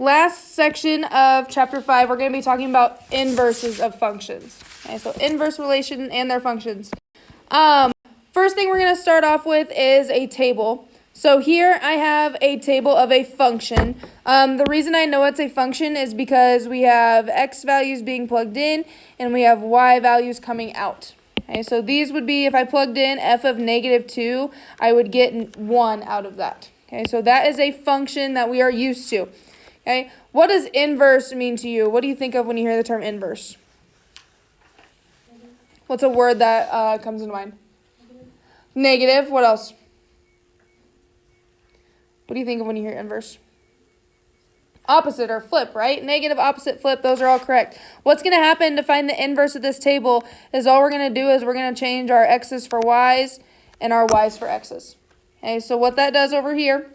Last section of chapter 5, we're going to be talking about inverses of functions. Okay, so inverse relation and their functions. First thing we're going to start off with is a table. So here I have a table of a function. The reason I know it's a function is because we have x values being plugged in and we have y values coming out. Okay, so these would be, if I plugged in f of -2, I would get 1 out of that. Okay, so that is a function that we are used to. Okay, what does inverse mean to you? What do you think of when you hear the term inverse? What's a word that comes into mind? Negative. What else? What do you think of when you hear inverse? Opposite or flip, right? Negative, opposite, flip, those are all correct. What's going to happen to find the inverse of this table is all we're going to do is we're going to change our x's for y's and our y's for x's. Okay, so what that does over here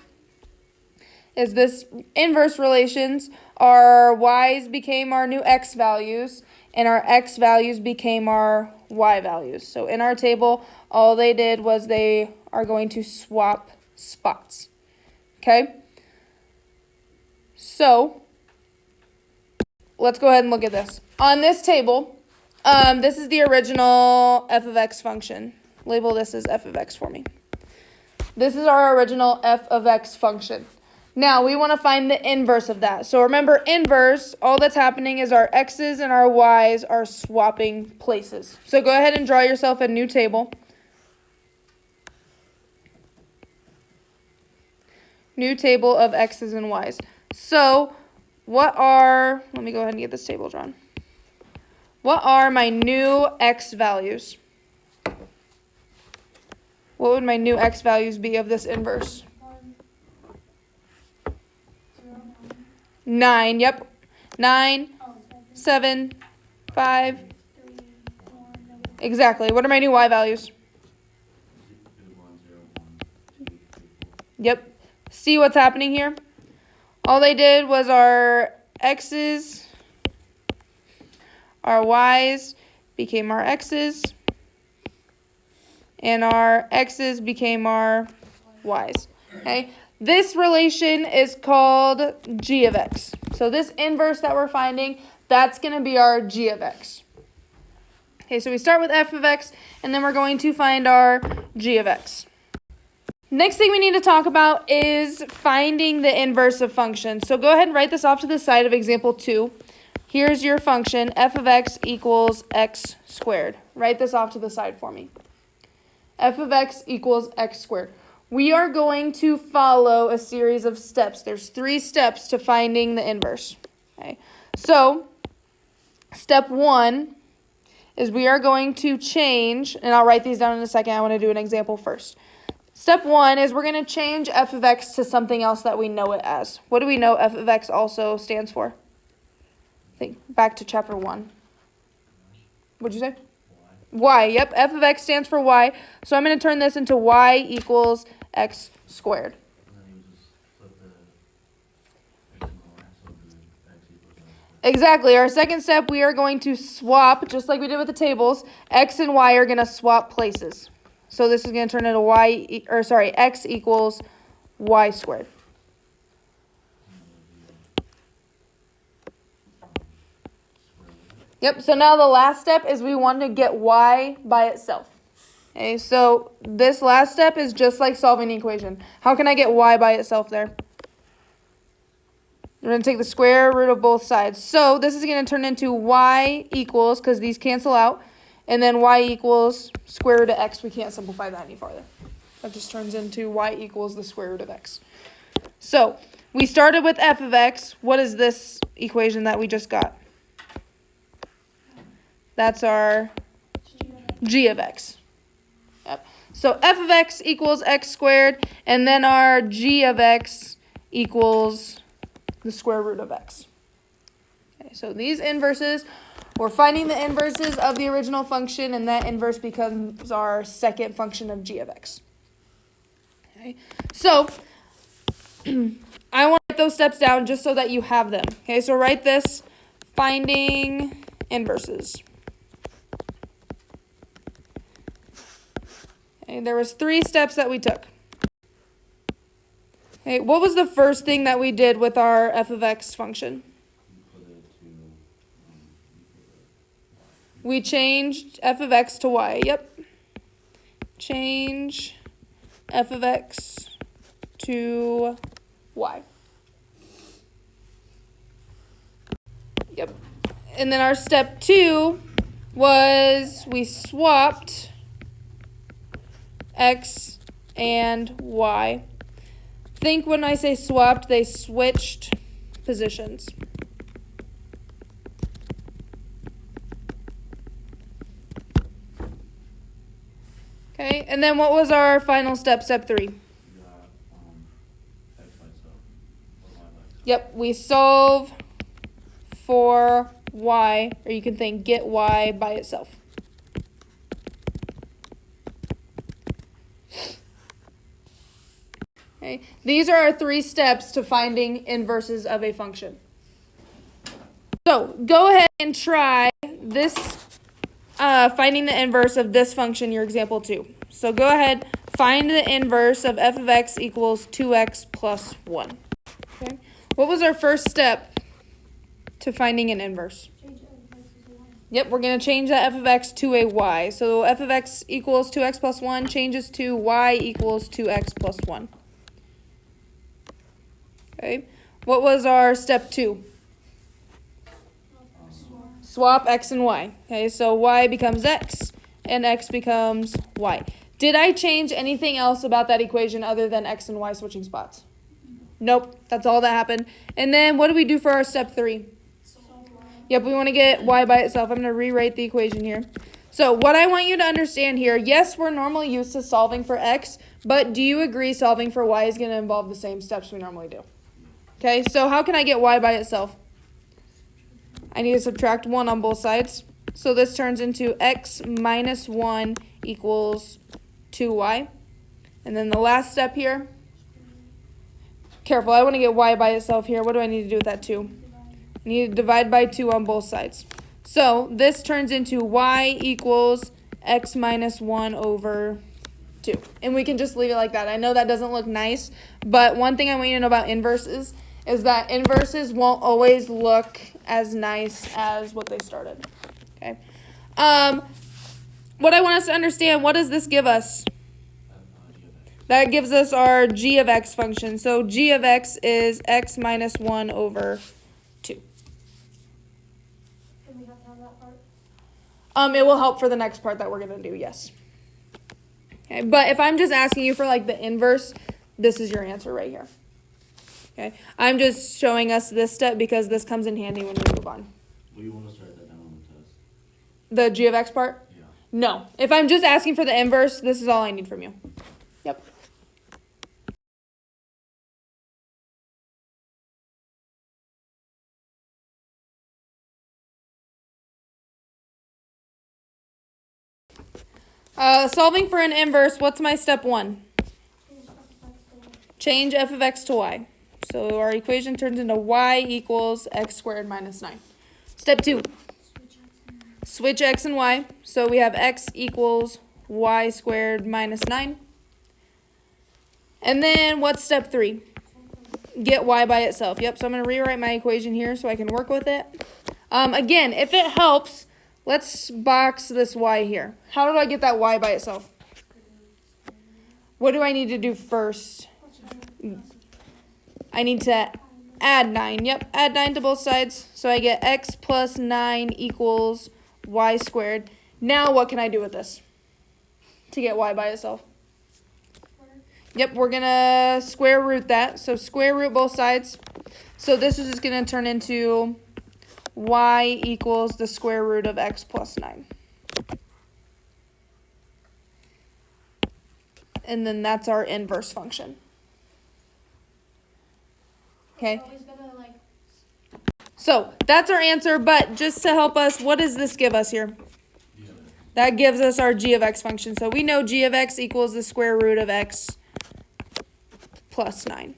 is this inverse relations, our y's became our new x values, and our x values became our y values. So in our table, all they did was they are going to swap spots. Okay? So, let's go ahead and look at this. On this table, this is the original f of x function. Label this as f of x for me. This is our original f of x function. Now, we want to find the inverse of that. So remember, inverse, all that's happening is our x's and our y's are swapping places. So go ahead and draw yourself a new table. New table of x's and y's. So let me go ahead and get this table drawn. What are my new x values? What would my new x values be of this inverse? 9, yep. 9, 7, 5. Exactly. What are my new y values? Yep. See what's happening here? All they did was our x's, our y's became our x's, and our x's became our y's. Okay? This relation is called g of x. So this inverse that we're finding, that's going to be our g of x. Okay, so we start with f of x, and then we're going to find our g of x. Next thing we need to talk about is finding the inverse of functions. So go ahead and write this off to the side of example 2. Here's your function, f of x equals x squared. Write this off to the side for me. F of x equals x squared. We are going to follow a series of steps. There's 3 steps to finding the inverse. Okay. So, step 1 is we are going to change, and I'll write these down in a second. I want to do an example first. Step 1 is we're going to change f of x to something else that we know it as. What do we know f of x also stands for? Think back to chapter 1. What'd you say? Y. Yep, f of x stands for y. So I'm going to turn this into y equals x squared. Exactly. Our second step, we are going to swap, just like we did with the tables. X and y are going to swap places. So this is going to turn into x equals y squared. Yep, so now the last step is we want to get y by itself. Okay, so this last step is just like solving an equation. How can I get y by itself there? We're going to take the square root of both sides. So this is going to turn into y equals, because these cancel out, and then y equals square root of x. We can't simplify that any farther. That just turns into y equals the square root of x. So we started with f of x. What is this equation that we just got? That's our g of x. Yep. So f of x equals x squared, and then our g of x equals the square root of x. Okay, so these inverses, we're finding the inverses of the original function, and that inverse becomes our second function of g of x. Okay, so I want to write those steps down just so that you have them. Okay, so write this, finding inverses. Okay, there was 3 steps that we took. Okay, what was the first thing that we did with our f of x function? We changed f of x to y. Yep. Change f of x to y. Yep. And then our step 2 was we swapped x and y. Think when I say swapped, they switched positions. Okay, and then what was our final step, step 3? Yep, we solve for y, or you can think get y by itself. Okay, these are our 3 steps to finding inverses of a function. So go ahead and try this, finding the inverse of this function, your example 2. So go ahead, find the inverse of f of x equals 2x plus 1. Okay. What was our first step to finding an inverse? Yep, we're going to change that f of x to a y. So f of x equals 2x plus 1 changes to y equals 2x plus 1. Okay. What was our step 2? Swap x and y. Okay, so y becomes x and x becomes y. Did I change anything else about that equation other than x and y switching spots? Nope, that's all that happened. And then what do we do for our step 3? Yep, we want to get y by itself. I'm going to rewrite the equation here. So what I want you to understand here, yes, we're normally used to solving for x, but do you agree solving for y is going to involve the same steps we normally do? Okay, so how can I get y by itself? I need to subtract 1 on both sides. So this turns into x minus 1 equals 2y. And then the last step here, careful, I want to get y by itself here. What do I need to do with that 2? I need to divide by 2 on both sides. So this turns into y equals x minus 1 over 2. And we can just leave it like that. I know that doesn't look nice, but one thing I want you to know about inverses is that inverses won't always look as nice as what they started. Okay. What I want us to understand, what does this give us? That gives us our g of x function. So g of x is x minus 1 over 2. Do we have to have that part? It will help for the next part that we're going to do, yes. Okay, but if I'm just asking you for like the inverse, this is your answer right here. Okay, I'm just showing us this step because this comes in handy when we move on. Will you want to start that down on the test? The g of x part? Yeah. No. If I'm just asking for the inverse, this is all I need from you. Yep. Solving for an inverse, what's my step 1? Change f of x to y. So our equation turns into y equals x squared minus 9. Step 2. Switch x and y. So we have x equals y squared minus 9. And then what's step 3? Get y by itself. Yep, so I'm going to rewrite my equation here so I can work with it. Again, if it helps, let's box this y here. How do I get that y by itself? What do I need to do first? I need to add 9. Yep, add 9 to both sides. So I get x plus 9 equals y squared. Now what can I do with this to get y by itself? Yep, we're going to square root that. So square root both sides. So this is just going to turn into y equals the square root of x plus 9. And then that's our inverse function. Okay. So that's our answer, but just to help us, what does this give us here? That gives us our g of x function. So we know g of x equals the square root of x plus 9.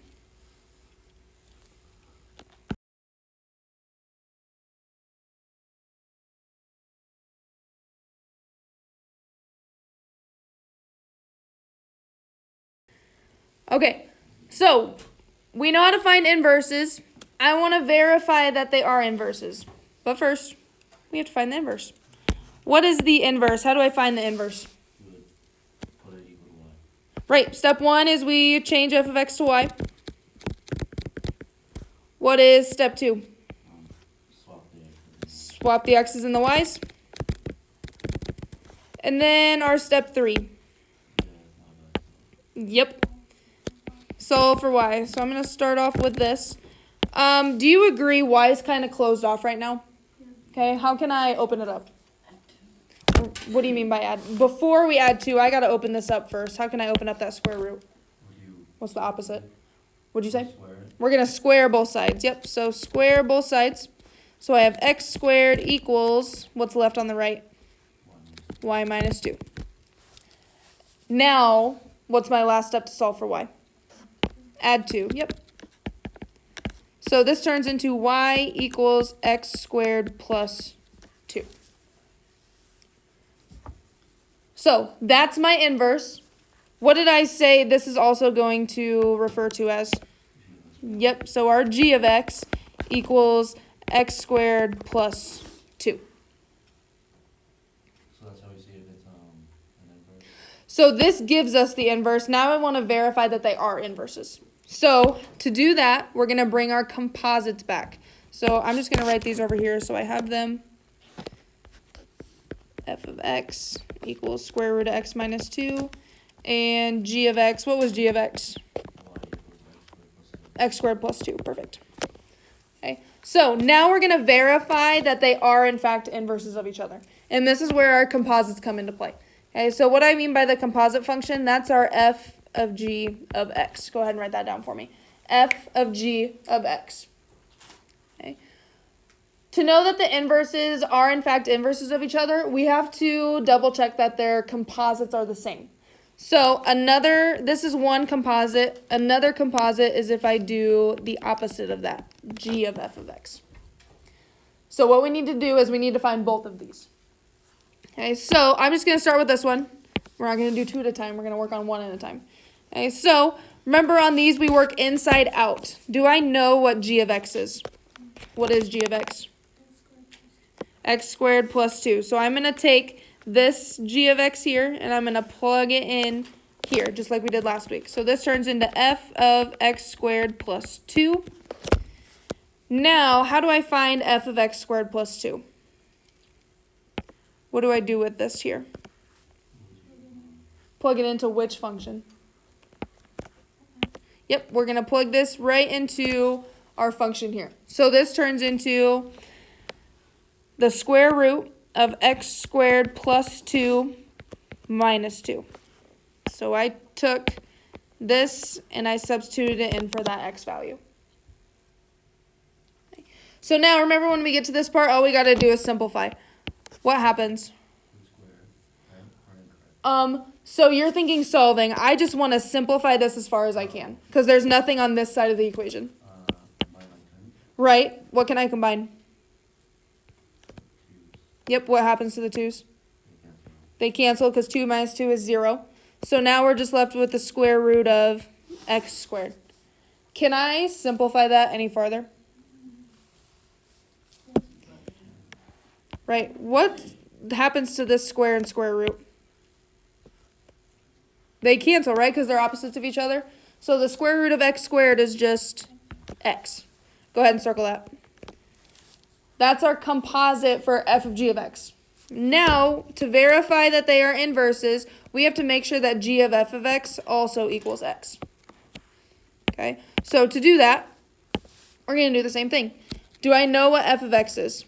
Okay, so we know how to find inverses. I want to verify that they are inverses. But first, we have to find the inverse. What is the inverse? How do I find the inverse? You would put it equal to y. Right, step 1 is we change f of x to y. What is step 2? Swap the x. Swap the x's and the y's. And then our step 3. Yeah, not bad. Yep. Solve for y. So I'm going to start off with this. Do you agree y is kind of closed off right now? Okay, how can I open it up? What do you mean by add? Before we add 2, I got to open this up first. How can I open up that square root? Would you What's the opposite? What'd you say? square it? We're going to square both sides. Yep, so square both sides. So I have x squared equals, what's left on the right? Y minus 2. Now, what's my last step to solve for y? Add 2, yep. So this turns into y equals x squared plus 2. So that's my inverse. What did I say this is also going to refer to as? Yep, so our g of x equals x squared plus 2. So that's how we see if it's an inverse. So this gives us the inverse. Now I want to verify that they are inverses. So to do that, we're going to bring our composites back. So I'm just going to write these over here so I have them. F of x equals square root of x minus 2. And g of x, what was g of x? Y equals X squared plus 2, perfect. Okay, so now we're going to verify that they are in fact inverses of each other. And this is where our composites come into play. Okay, so what I mean by the composite function, that's our f of g of x. Go ahead and write that down for me. F of g of x. Okay. To know that the inverses are in fact inverses of each other, we have to double check that their composites are the same. So this is one composite. Another composite is if I do the opposite of that, g of f of x. So what we need to do is we need to find both of these. Okay, so I'm just going to start with this one. We're not going to do 2 at a time. We're going to work on 1 at a time. Okay, so remember on these we work inside out. Do I know what g of x is? What is g of x? X squared plus 2. So I'm going to take this g of x here and I'm going to plug it in here just like we did last week. So this turns into f of x squared plus 2. Now, how do I find f of x squared plus 2? What do I do with this here? Plug it into which function? Yep, we're going to plug this right into our function here. So this turns into the square root of x squared plus 2 minus 2. So I took this and I substituted it in for that x value. So now remember when we get to this part, all we got to do is simplify. What happens? So you're thinking solving. I just want to simplify this as far as I can because there's nothing on this side of the equation. Right? What can I combine? Yep, what happens to the 2's? They cancel because 2 minus 2 is 0. So now we're just left with the square root of x squared. Can I simplify that any farther? Right, what happens to this square and square root? They cancel, right, because they're opposites of each other. So the square root of x squared is just x. Go ahead and circle that. That's our composite for f of g of x. Now, to verify that they are inverses, we have to make sure that g of f of x also equals x. Okay, so to do that, we're going to do the same thing. Do I know what f of x is?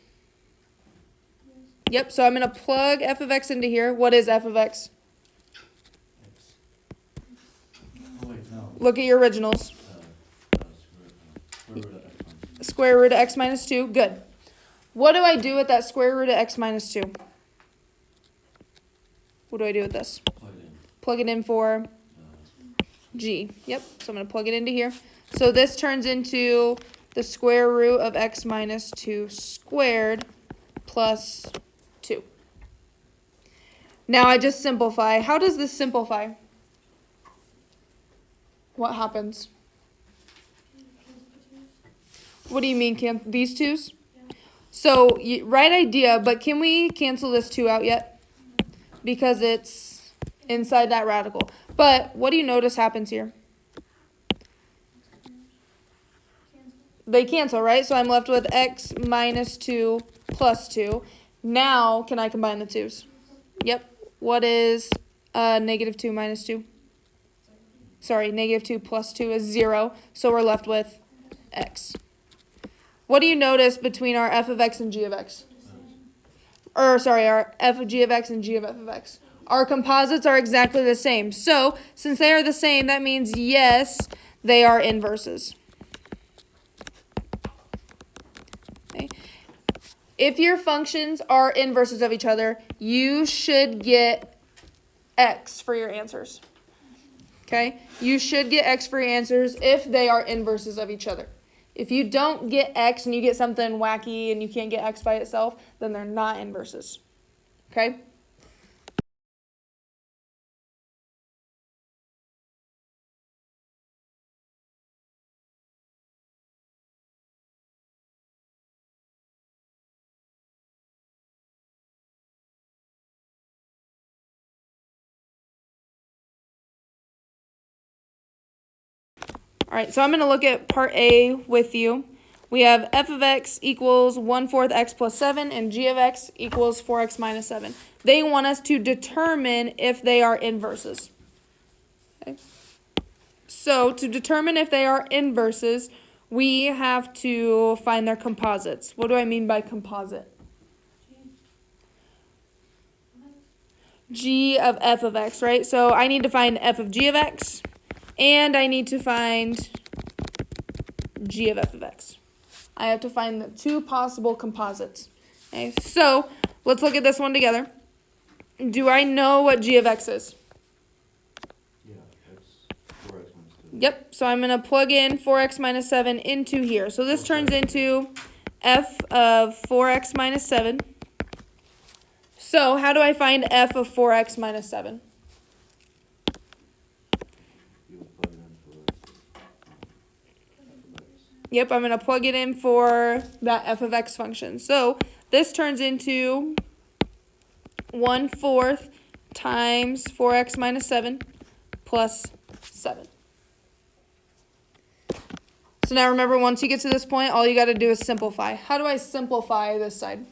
Yep, so I'm going to plug f of x into here. What is f of x? Oh, wait, no. Look at your originals. Square root of x minus 2. Good. What do I do with that square root of x minus 2? What do I do with this? Plug it in for g. Yep, so I'm going to plug it into here. So this turns into the square root of x minus 2 squared plus 2. Now I just simplify. How does this simplify? What happens? What do you mean, these twos? So, right idea, but can we cancel this 2 out yet? Because it's inside that radical. But what do you notice happens here? They cancel, right? So I'm left with x minus 2 plus 2. Now, can I combine the 2's? Yep. What is negative 2 minus 2? Sorry, negative 2 plus 2 is 0. So we're left with x. What do you notice between our f of x and g of x? Or, sorry, our f of g of x and g of f of x? Our composites are exactly the same. So, since they are the same, that means, yes, they are inverses. Okay. If your functions are inverses of each other, you should get x for your answers. Okay? You should get x for your answers if they are inverses of each other. If you don't get x and you get something wacky and you can't get x by itself, then they're not inverses. Okay? All right, so I'm going to look at part A with you. We have f of x equals 1/4 x plus 7 and g of x equals 4x minus 7. They want us to determine if they are inverses. Okay. So to determine if they are inverses, we have to find their composites. What do I mean by composite? G of f of x, right? So I need to find f of g of x, and I need to find g of f of x. I have to find the 2 possible composites. Okay, so let's look at this one together. Do I know what g of x is? Yeah, that's 4x minus 2. Yep, so I'm going to plug in 4x minus 7 into here. So this turns into f of 4x minus 7. So how do I find f of 4x minus 7? You would plug it in for f of x. Yep, I'm going to plug it in for that f of x function. So this turns into 1/4 times 4x minus 7 plus 7. So now remember, once you get to this point, all you got to do is simplify. How do I simplify this side?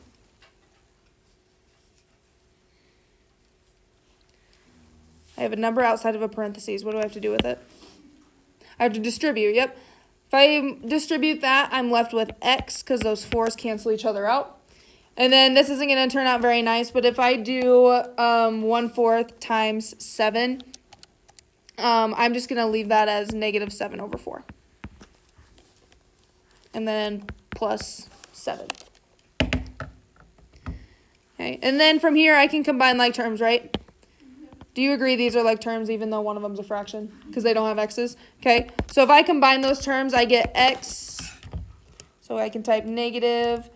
I have a number outside of a parentheses. What do I have to do with it? I have to distribute, yep. If I distribute that, I'm left with x because those 4's cancel each other out. And then this isn't going to turn out very nice, but if I do 1/4 times 7, I'm just going to leave that as negative 7/4. And then plus 7. Okay, and then from here I can combine like terms, right? Do you agree these are like terms even though one of them's a fraction? Because they don't have x's. Okay, so if I combine those terms, I get x. So I can type negative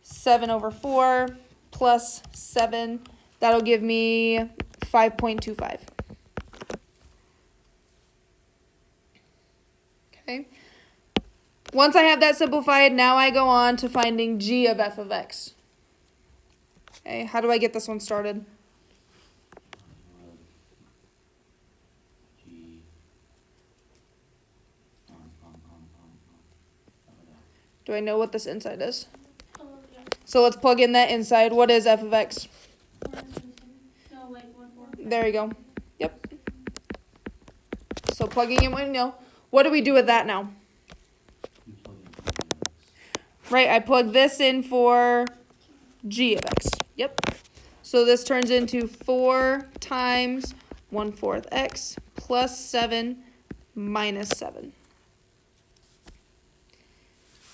7/4 plus 7. That'll give me 5.25. Okay. Once I have that simplified, now I go on to finding g of f of x. Okay, how do I get this one started? G. Do I know what this inside is? Oh, yeah. So let's plug in that inside. What is f of x? No, wait, 1/4. There you go. Yep. So plugging in what you know. What do we do with that now? You plug in for x. Right, I plug this in for g of x. Yep. So this turns into 4 times 1/4 x plus 7 minus 7.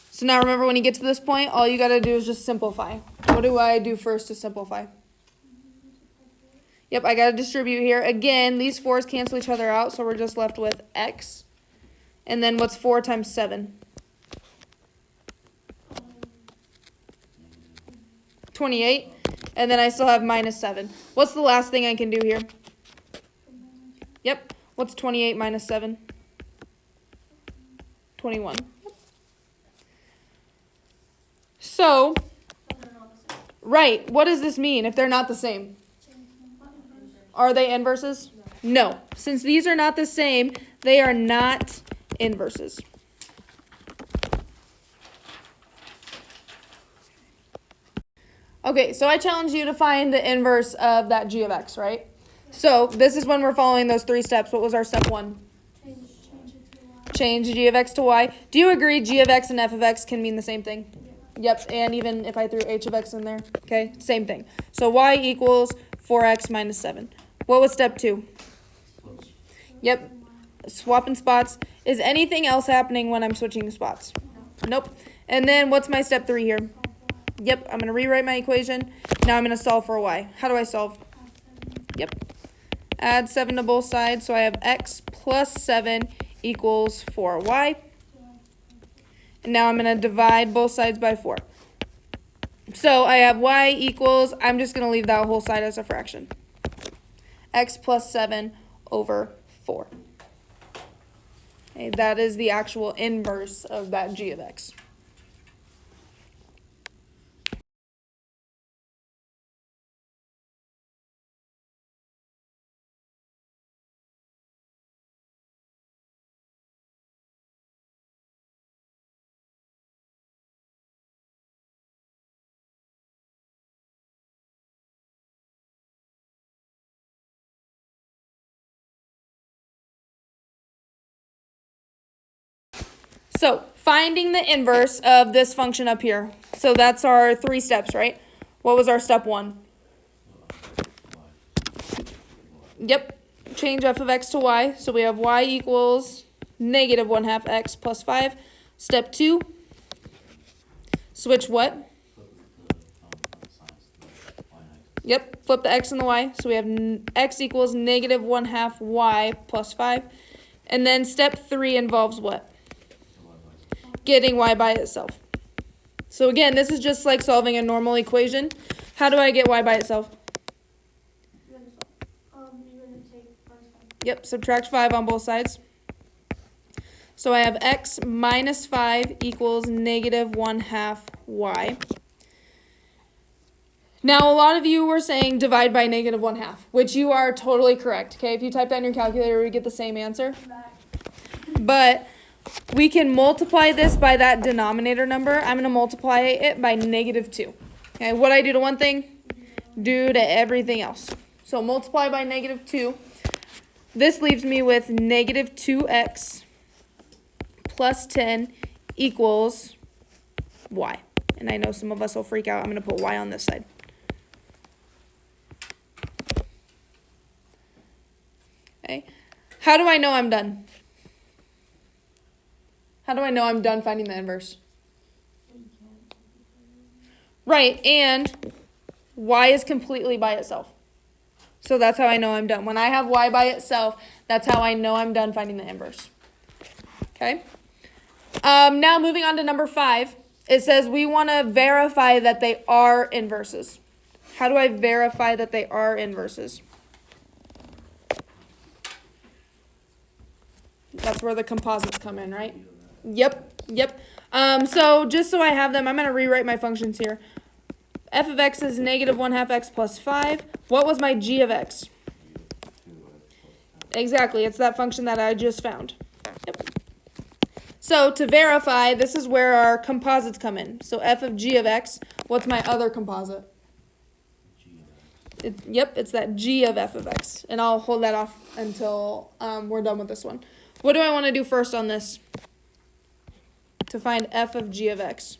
So now remember, when you get to this point, all you got to do is just simplify. What do I do first to simplify? Yep, I got to distribute here. Again, these 4's cancel each other out, so we're just left with x. And then what's 4 times 7? 28. And then I still have minus 7. What's the last thing I can do here? Yep. What's 28 minus 7? 21. So, So they're not the same. right, what does this mean if they're not the same? Are they inverses? No. Since these are not the same, they are not inverses. Okay, so I challenge you to find the inverse of that g of x, right? So this is when we're following those 3 steps. What was our step 1? Change it to y. Change g of x to y. Do you agree g of x and f of x can mean the same thing? Yep, and even if I threw h of x in there, okay, same thing. So y equals 4x minus 7. What was step 2? Yep, swapping spots. Is anything else happening when I'm switching spots? Nope. And then what's my step 3 here? Yep, I'm going to rewrite my equation. Now I'm going to solve for y. How do I solve? Yep. Add 7 to both sides, so I have x plus 7 equals 4y. And now I'm going to divide both sides by 4. So I have y equals, I'm just going to leave that whole side as a fraction. X plus 7 over 4. Okay, that is the actual inverse of that g of x. So, finding the inverse of this function up here. So that's our 3 steps, right? What was our step 1? Yep, change f of x to y. So we have y equals negative 1/2 x plus 5. Step 2, switch what? Yep, flip the x and the y. So we have x equals negative 1/2 y plus 5. And then step 3 involves what? Getting y by itself. So again, this is just like solving a normal equation. How do I get y by itself? You're gonna take minus 5. Yep, subtract 5 on both sides. So I have x minus 5 equals negative 1/2 y. Now, a lot of you were saying divide by negative 1/2, which you are totally correct. Okay, if you type that in your calculator, we get the same answer. But we can multiply this by that denominator number. I'm going to multiply it by negative 2. Okay, what I do to one thing, do to everything else. So multiply by negative 2. This leaves me with negative 2x plus 10 equals y. And I know some of us will freak out. I'm going to put y on this side. Okay. How do I know I'm done? How do I know I'm done finding the inverse? Right, and y is completely by itself. So that's how I know I'm done. When I have y by itself, that's how I know I'm done finding the inverse. Okay? Now moving on to number 5. It says we want to verify that they are inverses. How do I verify that they are inverses? That's where the composites come in, right? Yep. So just so I have them, I'm going to rewrite my functions here. F of x is negative 1/2 x plus 5. What was my g of x? Exactly, it's that function that I just found. Yep. So to verify, this is where our composites come in. So f of g of x, what's my other composite? Yep, it's that g of f of x. And I'll hold that off until we're done with this one. What do I want to do first on this? To find f of g of x.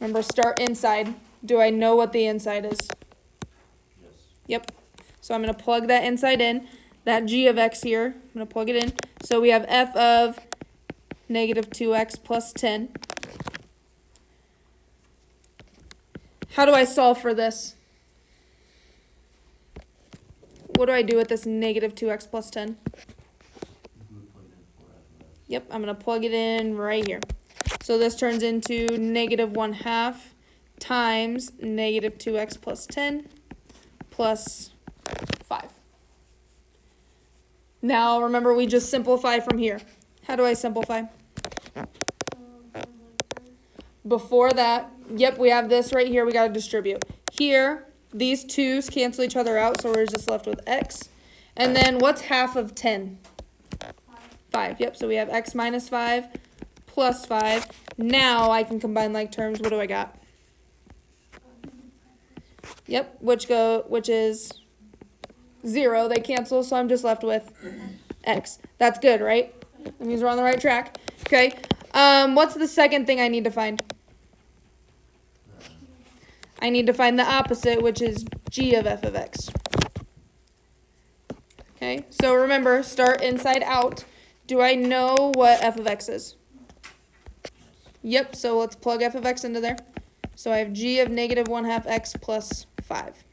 Remember, start inside. Do I know what the inside is? Yes. Yep. So I'm going to plug that inside in. That g of x here, I'm going to plug it in. So we have f of negative 2x plus 10. How do I solve for this? What do I do with this negative 2x plus 10? Yep, I'm going to plug it in right here. So this turns into negative 1/2 times negative 2x plus 10 plus 5. Now remember, we just simplify from here. How do I simplify? Before that, yep, we have this right here. We got to distribute. Here, these 2's cancel each other out, so we're just left with x. And then what's half of 10? 5. Yep, so we have x minus 5 plus 5. Now I can combine like terms. What do I got? Yep, which is 0. They cancel, so I'm just left with x. That's good, right? That means we're on the right track. Okay. What's the second thing I need to find? I need to find the opposite, which is g of f of x. Okay, so remember, start inside out. Do I know what f of x is? Yep, so let's plug f of x into there. So I have g of negative 1/2 x plus 5.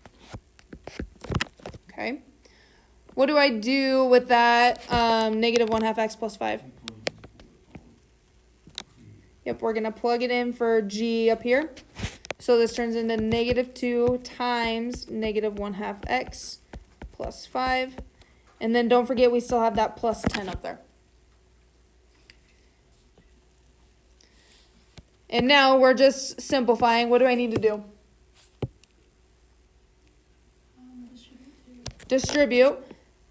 Okay. What do I do with that negative 1/2 x plus 5? Yep, we're going to plug it in for g up here. So this turns into negative 2 times negative 1/2 x plus 5. And then don't forget we still have that plus 10 up there. And now we're just simplifying. What do I need to do? Distribute.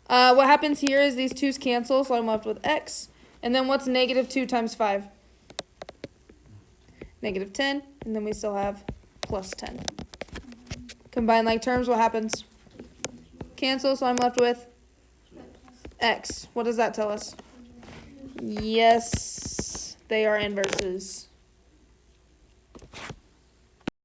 What happens here is these 2's cancel, so I'm left with x. And then what's negative 2 times 5? Negative 10. And then we still have plus 10. Combine like terms, what happens? Cancel, so I'm left with x. What does that tell us? Yes, they are inverses.